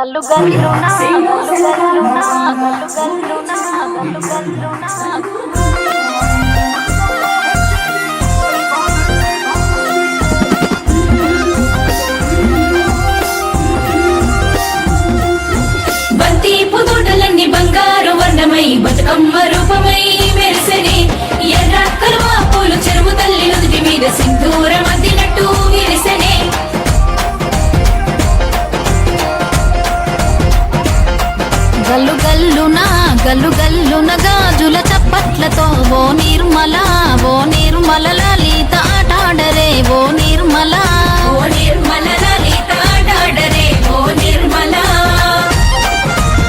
గల్లు గల్లునా గల్లు గల్లునా గల్లు గల్లునా గల్లు గల్లునా బంతి పుదోటలన్నీ బంగారు వర్ణమై బతుకమ్మ రూపమై మెరిసెనే ఎర్ర కలువ పూలు చెరువు తల్లి నుదుటి మీద సింధూరం అద్దినట్టు విరిసెనే గల్లు గల్లునా గల్లు గల్లున గాజుల చప్పట్లతో ఓ నిర్మల లలిత ఆటాడరే ఓ నిర్మల లలిత ఆడాడరే ఓ నిర్మల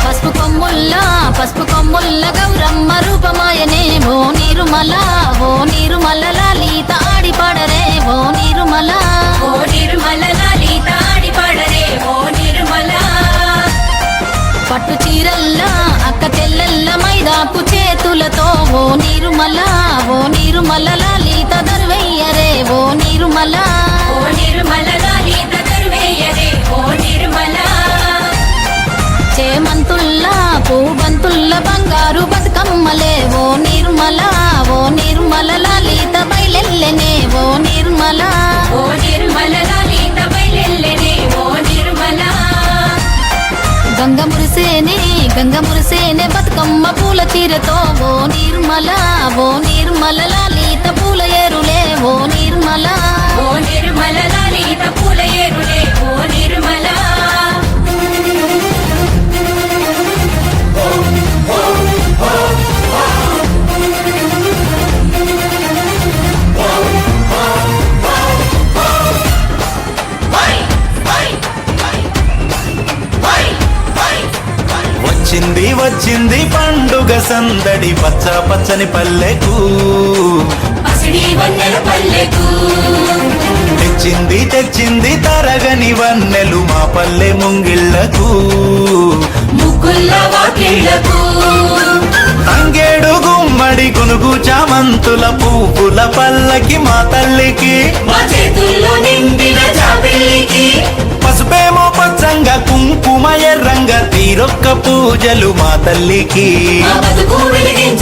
పసుపు కొమ్ముల్ల గౌరమ్మ రూపమాయనే ఓ నిర్మల లలిత ఆడి పాడరే ఓ నిర్మల లలిత ఆడి పాడరే ఓ నిర్మల పట్టు చీరల్లా అక్క చెల్లెల్ల మైదాకు చేతులతో ఓ నిర్మల లలిత దర్వయ్యరే ఓ నిర్మల లలిత దర్వేయరే ఓ నిర్మల చేమంతుల్లా పూబంతుల్ల బంగారు బతుకమ్మలే ఓ నిర్మల లలిత బయలెల్లెనే ఓ నిర్మల లలిత బయలెల్లెనే ఓ నిర్మల గంగ మురిసేనే బతుకమ్మ పూల తీరతో ఓ నిర్మల లలిత పూల ఏరులే ఓ నిర్మల లలిత పూల ఏరులే ఓ నిర్మల వచ్చింది వచ్చింది పండుగ సందడి పచ్చ పచ్చని పల్లెకు పసిడి వన్నెల పల్లెకు తెచ్చింది తరగని వన్నెలు మా పల్లె ముంగిళ్లకు ముగ్గుల్ల వాకిళ్లకు తంగేడు గుమ్మడి గునుగు చామంతుల పువ్వుల పల్లకి మా తల్లికి మా చేతుల్లో నిండిన జాబిల్లికి పసుపేమో పచ్చంగా కుంకుమ ఎర్రంగా తీరొక్క పూజలు మా తల్లికి మా బతుకు వెలిగించే